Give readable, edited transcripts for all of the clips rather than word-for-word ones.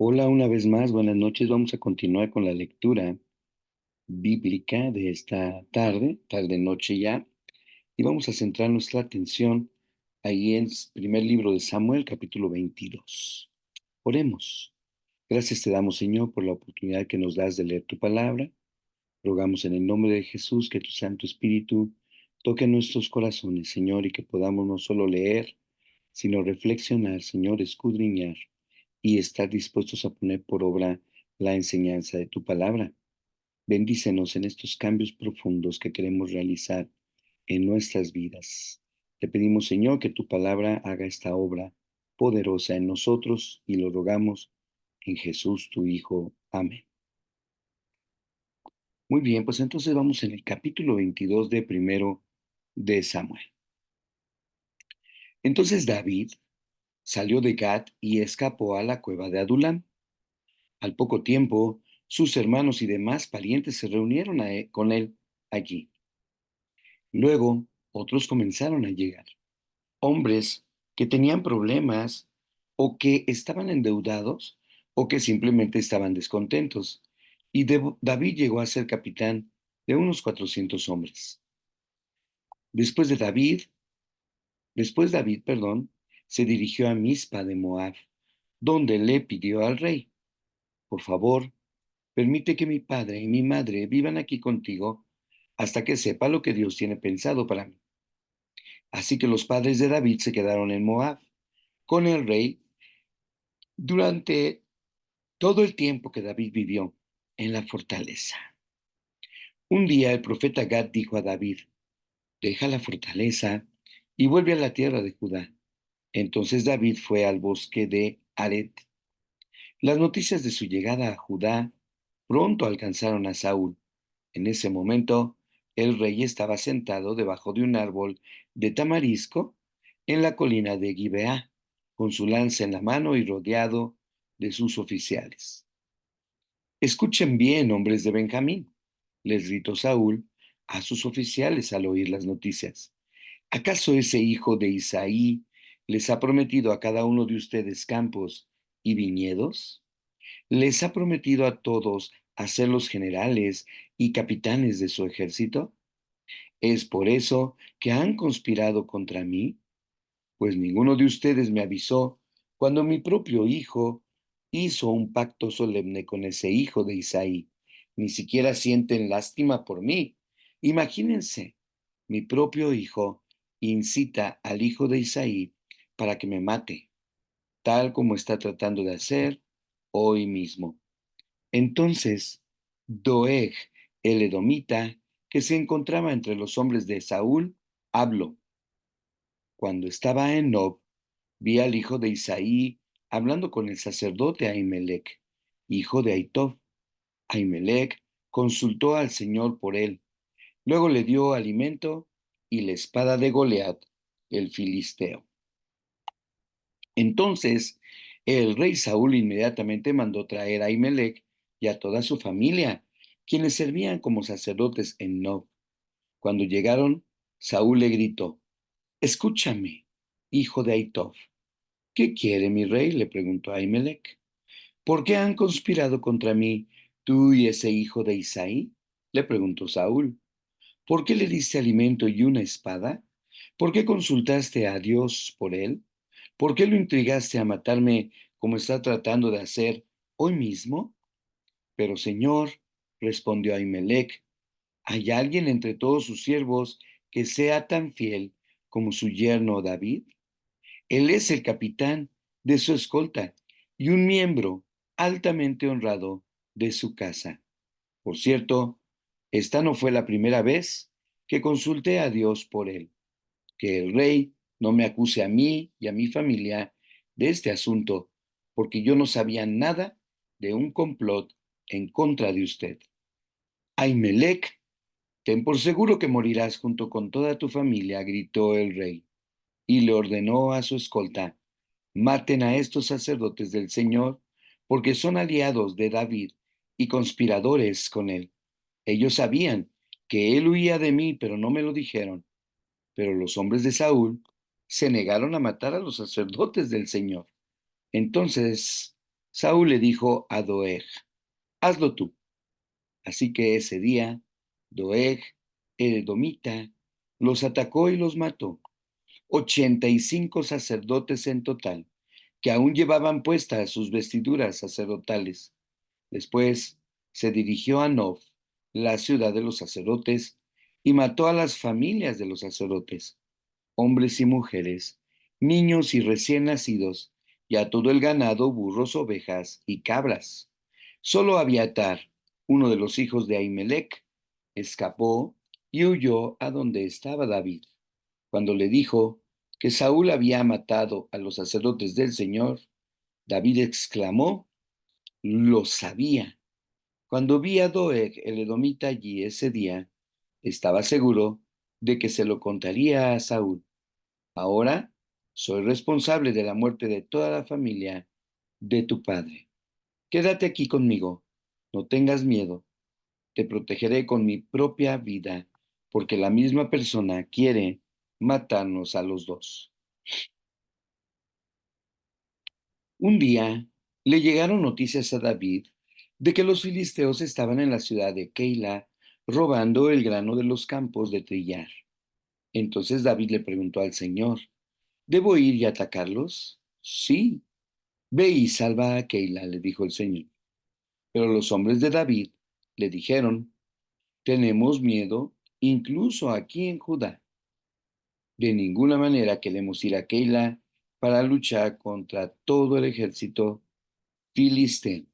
Hola, una vez más, buenas noches. Vamos a continuar con la lectura bíblica de esta tarde, tarde-noche ya, y vamos a centrar nuestra atención ahí en el primer libro de Samuel, capítulo 22. Oremos. Gracias te damos, Señor, por la oportunidad que nos das de leer tu palabra. Rogamos en el nombre de Jesús que tu Santo Espíritu toque nuestros corazones, Señor, y que podamos no solo leer, sino reflexionar, Señor, escudriñar y estar dispuestos a poner por obra la enseñanza de tu palabra. Bendícenos en estos cambios profundos que queremos realizar en nuestras vidas. Te pedimos, Señor, que tu palabra haga esta obra poderosa en nosotros y lo rogamos en Jesús, tu Hijo. Amén. Muy bien, pues entonces vamos en el capítulo 22 de primero de Samuel. Entonces David salió de Gat y escapó a la cueva de Adulam. Al poco tiempo, sus hermanos y demás parientes se reunieron con él allí. Luego, otros comenzaron a llegar, hombres que tenían problemas o que estaban endeudados o que simplemente estaban descontentos. Y David llegó a ser capitán de unos 400 hombres. Después de David, perdón, se dirigió a Mizpa de Moab, donde le pidió al rey: por favor, permite que mi padre y mi madre vivan aquí contigo hasta que sepa lo que Dios tiene pensado para mí. Así que los padres de David se quedaron en Moab con el rey durante todo el tiempo que David vivió en la fortaleza. Un día el profeta Gad dijo a David: deja la fortaleza y vuelve a la tierra de Judá. Entonces David fue al bosque de Aret. Las noticias de su llegada a Judá pronto alcanzaron a Saúl. En ese momento, el rey estaba sentado debajo de un árbol de tamarisco en la colina de Gibeá, con su lanza en la mano y rodeado de sus oficiales. Escuchen bien, hombres de Benjamín, les gritó Saúl a sus oficiales al oír las noticias. ¿Acaso ese hijo de Isaí les ha prometido a cada uno de ustedes campos y viñedos? ¿Les ha prometido a todos hacerlos generales y capitanes de su ejército? ¿Es por eso que han conspirado contra mí? Pues ninguno de ustedes me avisó cuando mi propio hijo hizo un pacto solemne con ese hijo de Isaí. Ni siquiera sienten lástima por mí. Imagínense, mi propio hijo incita al hijo de Isaí para que me mate, tal como está tratando de hacer hoy mismo. Entonces, Doeg, el edomita, que se encontraba entre los hombres de Saúl, habló. Cuando estaba en Nob, vi al hijo de Isaí hablando con el sacerdote Ahimelech, hijo de Ahitob. Ahimelech consultó al Señor por él. Luego le dio alimento y la espada de Goliat, el filisteo. Entonces el rey Saúl inmediatamente mandó traer a Ahimelech y a toda su familia, quienes servían como sacerdotes en Nob. Cuando llegaron, Saúl le gritó: escúchame, hijo de Ahitob. ¿Qué quiere mi rey?, le preguntó Ahimelech. ¿Por qué han conspirado contra mí tú y ese hijo de Isaí?, le preguntó Saúl. ¿Por qué le diste alimento y una espada? ¿Por qué consultaste a Dios por él? ¿Por qué lo intrigaste a matarme como está tratando de hacer hoy mismo? Pero Señor, respondió Ahimelech, ¿hay alguien entre todos sus siervos que sea tan fiel como su yerno David? Él es el capitán de su escolta y un miembro altamente honrado de su casa. Por cierto, esta no fue la primera vez que consulté a Dios por él. Que el rey no me acuse a mí y a mi familia de este asunto, porque yo no sabía nada de un complot en contra de usted. Ahimelech, ten por seguro que morirás junto con toda tu familia, gritó el rey, y le ordenó a su escolta: maten a estos sacerdotes del Señor, porque son aliados de David y conspiradores con él. Ellos sabían que él huía de mí, pero no me lo dijeron. Pero los hombres de Saúl se negaron a matar a los sacerdotes del Señor. Entonces Saúl le dijo a Doeg, hazlo tú. Así que ese día, Doeg, el edomita, los atacó y los mató. 85 sacerdotes en total, que aún llevaban puestas sus vestiduras sacerdotales. Después se dirigió a Nob, la ciudad de los sacerdotes, y mató a las familias de los sacerdotes, hombres y mujeres, niños y recién nacidos, y a todo el ganado, burros, ovejas y cabras. Solo Abiatar, uno de los hijos de Ahimelech, escapó y huyó a donde estaba David. Cuando le dijo que Saúl había matado a los sacerdotes del Señor, David exclamó, lo sabía. Cuando vi a Doeg, el edomita, allí ese día, estaba seguro de que se lo contaría a Saúl. Ahora soy responsable de la muerte de toda la familia de tu padre. Quédate aquí conmigo, no tengas miedo, te protegeré con mi propia vida, porque la misma persona quiere matarnos a los dos. Un día le llegaron noticias a David de que los filisteos estaban en la ciudad de Keila robando el grano de los campos de trillar. Entonces David le preguntó al Señor, ¿debo ir y atacarlos? Sí, ve y salva a Keila, le dijo el Señor. Pero los hombres de David le dijeron, tenemos miedo incluso aquí en Judá. De ninguna manera queremos ir a Keila para luchar contra todo el ejército filisteo.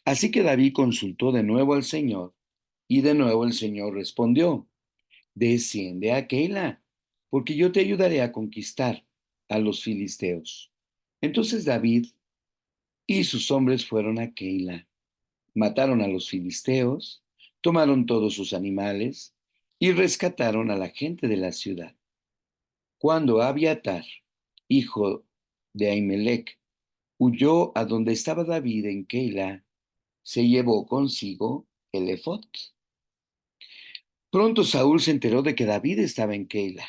Así que David consultó de nuevo al Señor, y de nuevo el Señor respondió, desciende a Keila, porque yo te ayudaré a conquistar a los filisteos. Entonces David y sus hombres fueron a Keila, mataron a los filisteos, tomaron todos sus animales y rescataron a la gente de la ciudad. Cuando Abiatar, hijo de Ahimelech, huyó a donde estaba David en Keila, se llevó consigo el efod. Pronto Saúl se enteró de que David estaba en Keila.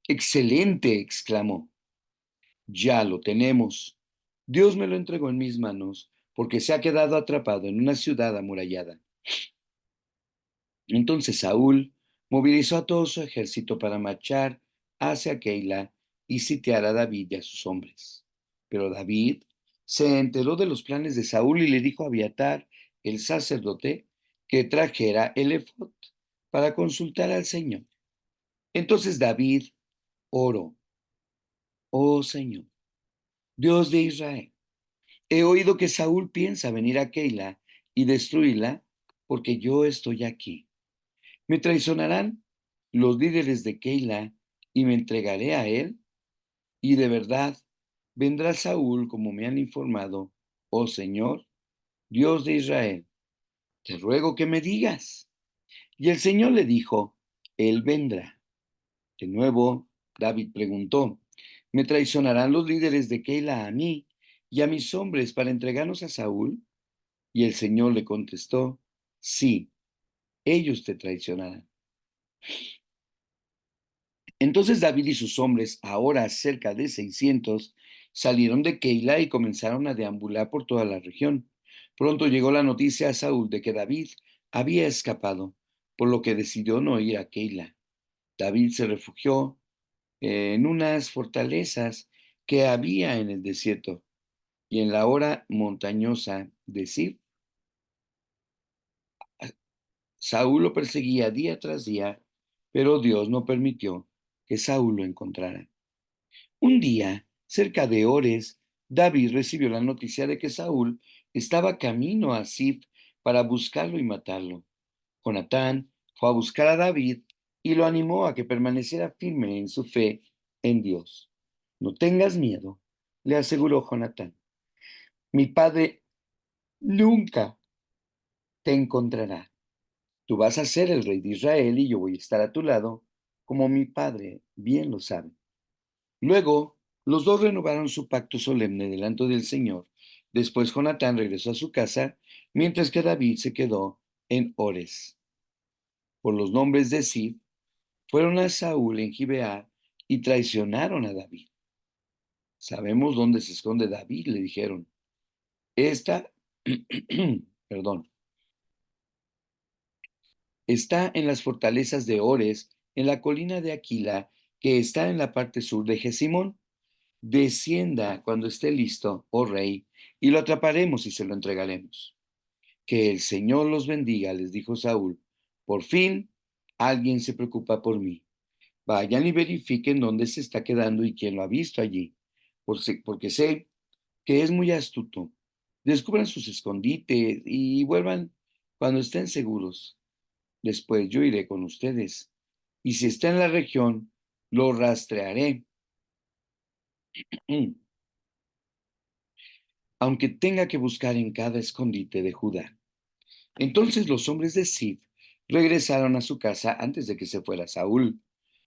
¡Excelente! Exclamó. Ya lo tenemos. Dios me lo entregó en mis manos porque se ha quedado atrapado en una ciudad amurallada. Entonces Saúl movilizó a todo su ejército para marchar hacia Keila y sitiar a David y a sus hombres. Pero David se enteró de los planes de Saúl y le dijo a Abiatar, el sacerdote, que trajera el efod para consultar al Señor. Entonces David oró, oh Señor, Dios de Israel, he oído que Saúl piensa venir a Keila y destruirla porque yo estoy aquí. ¿Me traicionarán los líderes de Keila y me entregaré a él? Y de verdad, vendrá Saúl como me han informado, oh Señor, Dios de Israel. Te ruego que me digas. Y el Señor le dijo, él vendrá. De nuevo, David preguntó, ¿me traicionarán los líderes de Keila a mí y a mis hombres para entregarnos a Saúl? Y el Señor le contestó, sí, ellos te traicionarán. Entonces David y sus hombres, ahora cerca de 600, salieron de Keila y comenzaron a deambular por toda la región. Pronto llegó la noticia a Saúl de que David había escapado, por lo que decidió no ir a Keila. David se refugió en unas fortalezas que había en el desierto y en la hora montañosa de Sif. Saúl lo perseguía día tras día, pero Dios no permitió que Saúl lo encontrara. Un día, cerca de Ores, David recibió la noticia de que Saúl estaba camino a Sif para buscarlo y matarlo. Jonatán fue a buscar a David y lo animó a que permaneciera firme en su fe en Dios. No tengas miedo, le aseguró Jonatán. Mi padre nunca te encontrará. Tú vas a ser el rey de Israel y yo voy a estar a tu lado, como mi padre bien lo sabe. Luego, los dos renovaron su pacto solemne delante del Señor. Después Jonatán regresó a su casa, mientras que David se quedó en Ores. Por los nombres de Sif, fueron a Saúl en Gibeá y traicionaron a David. Sabemos dónde se esconde David, le dijeron. Esta, perdón, está en las fortalezas de Ores, en la colina de Aquila, que está en la parte sur de Gesimón. Descienda cuando esté listo, oh rey, y lo atraparemos y se lo entregaremos. Que el Señor los bendiga, les dijo Saúl. Por fin, alguien se preocupa por mí. Vayan y verifiquen dónde se está quedando y quién lo ha visto allí, porque sé que es muy astuto. Descubran sus escondites y vuelvan cuando estén seguros. Después yo iré con ustedes. Y si está en la región, lo rastrearé, aunque tenga que buscar en cada escondite de Judá. Entonces los hombres de Sif regresaron a su casa antes de que se fuera Saúl.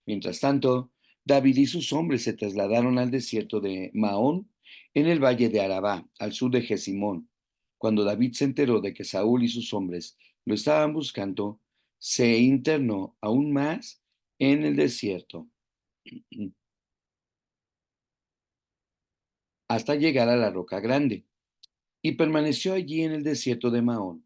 Mientras tanto, David y sus hombres se trasladaron al desierto de Maón, en el valle de Arabá, al sur de Gesimón. Cuando David se enteró de que Saúl y sus hombres lo estaban buscando, se internó aún más en el desierto, hasta llegar a la Roca Grande, y permaneció allí en el desierto de Maón.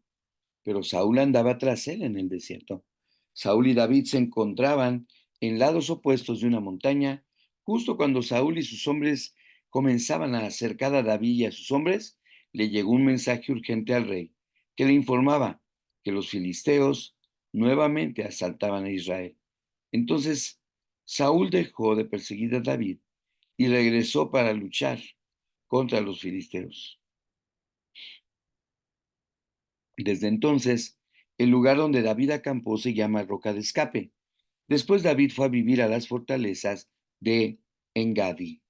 Pero Saúl andaba tras él en el desierto. Saúl y David se encontraban en lados opuestos de una montaña. Justo cuando Saúl y sus hombres comenzaban a acercar a David y a sus hombres, le llegó un mensaje urgente al rey, que le informaba que los filisteos nuevamente asaltaban a Israel. Entonces Saúl dejó de perseguir a David y regresó para luchar contra los filisteos. Desde entonces, el lugar donde David acampó se llama Roca de Escape. Después David fue a vivir a las fortalezas de Engadi.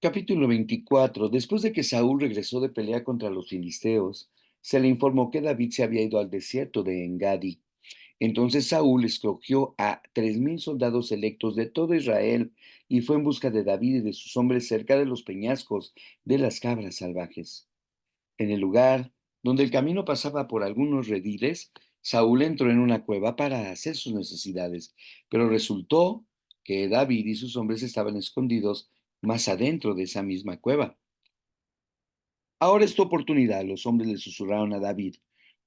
Capítulo 24. Después de que Saúl regresó de pelea contra los filisteos, se le informó que David se había ido al desierto de Engadi. Entonces Saúl escogió a 3,000 soldados electos de todo Israel y fue en busca de David y de sus hombres cerca de los peñascos de las cabras salvajes. En el lugar donde el camino pasaba por algunos rediles, Saúl entró en una cueva para hacer sus necesidades, pero resultó que David y sus hombres estaban escondidos más adentro de esa misma cueva. Ahora es tu oportunidad, los hombres le susurraron a David.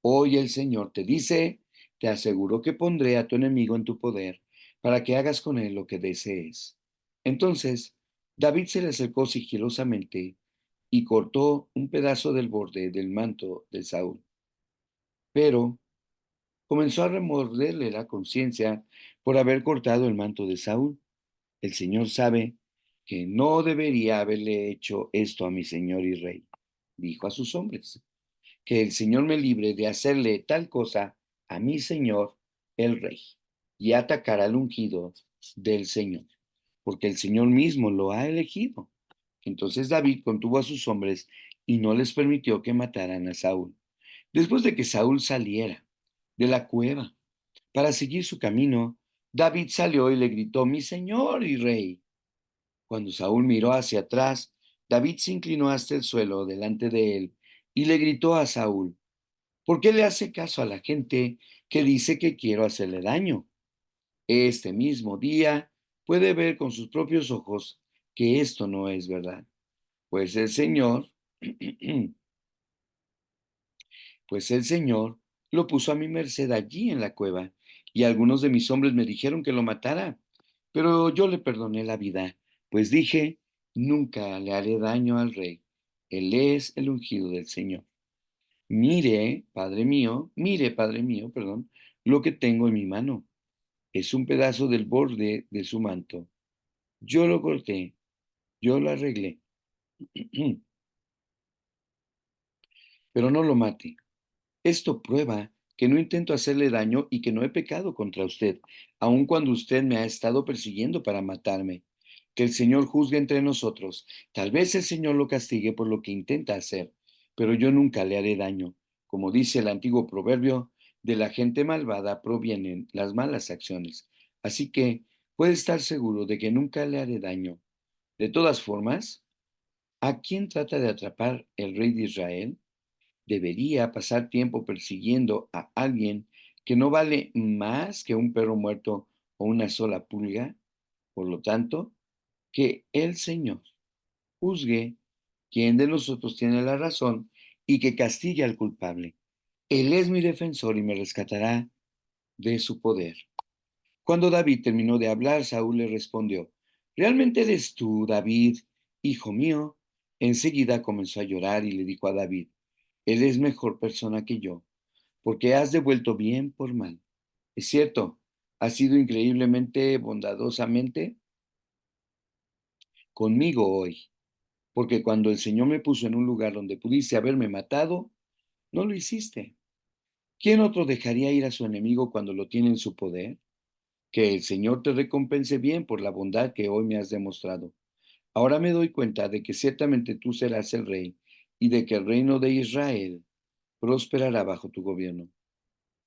Hoy el Señor te dice, te aseguro que pondré a tu enemigo en tu poder para que hagas con él lo que desees. Entonces, David se le acercó sigilosamente y cortó un pedazo del borde del manto de Saúl. Pero comenzó a remorderle la conciencia por haber cortado el manto de Saúl. El Señor sabe que no debería haberle hecho esto a mi Señor y Rey, dijo a sus hombres. Que el Señor me libre de hacerle tal cosa a mi Señor el Rey y atacar al ungido del Señor, porque el Señor mismo lo ha elegido. Entonces David contuvo a sus hombres y no les permitió que mataran a Saúl. Después de que Saúl saliera de la cueva para seguir su camino, David salió y le gritó, mi señor y rey. Cuando Saúl miró hacia atrás, David se inclinó hasta el suelo delante de él y le gritó a Saúl, ¿por qué le hace caso a la gente que dice que quiero hacerle daño? Este mismo día puede ver con sus propios ojos que esto no es verdad, pues el Señor Pues el Señor lo puso a mi merced allí en la cueva, y algunos de mis hombres me dijeron que lo matara, pero yo le perdoné la vida, pues dije, nunca le haré daño al rey. Él es el ungido del Señor. Mire, Padre mío, perdón, lo que tengo en mi mano. Es un pedazo del borde de su manto. Yo lo corté, yo lo arreglé, pero no lo mate. Esto prueba que no intento hacerle daño y que no he pecado contra usted, aun cuando usted me ha estado persiguiendo para matarme. Que el Señor juzgue entre nosotros. Tal vez el Señor lo castigue por lo que intenta hacer, pero yo nunca le haré daño. Como dice el antiguo proverbio, de la gente malvada provienen las malas acciones. Así que puede estar seguro de que nunca le haré daño. De todas formas, ¿a quién trata de atrapar el rey de Israel? ¿Debería pasar tiempo persiguiendo a alguien que no vale más que un perro muerto o una sola pulga? Por lo tanto, que el Señor juzgue quién de nosotros tiene la razón y que castigue al culpable. Él es mi defensor y me rescatará de su poder. Cuando David terminó de hablar, Saúl le respondió, ¿realmente eres tú, David, hijo mío? Enseguida comenzó a llorar y le dijo a David, él es mejor persona que yo, porque has devuelto bien por mal. Es cierto, has sido increíblemente bondadosamente conmigo hoy, porque cuando el Señor me puso en un lugar donde pudiste haberme matado, no lo hiciste. ¿Quién otro dejaría ir a su enemigo cuando lo tiene en su poder? Que el Señor te recompense bien por la bondad que hoy me has demostrado. Ahora me doy cuenta de que ciertamente tú serás el rey y de que el reino de Israel prosperará bajo tu gobierno.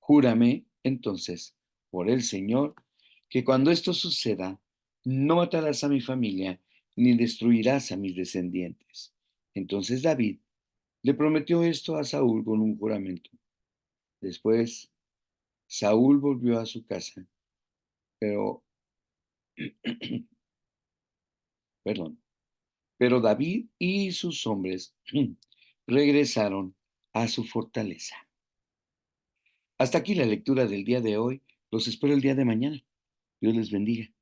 Júrame, entonces, por el Señor, que cuando esto suceda, no matarás a mi familia ni destruirás a mis descendientes. Entonces David le prometió esto a Saúl con un juramento. Después, Saúl volvió a su casa, pero, perdón, pero David y sus hombres regresaron a su fortaleza. Hasta aquí la lectura del día de hoy. Los espero el día de mañana. Dios les bendiga.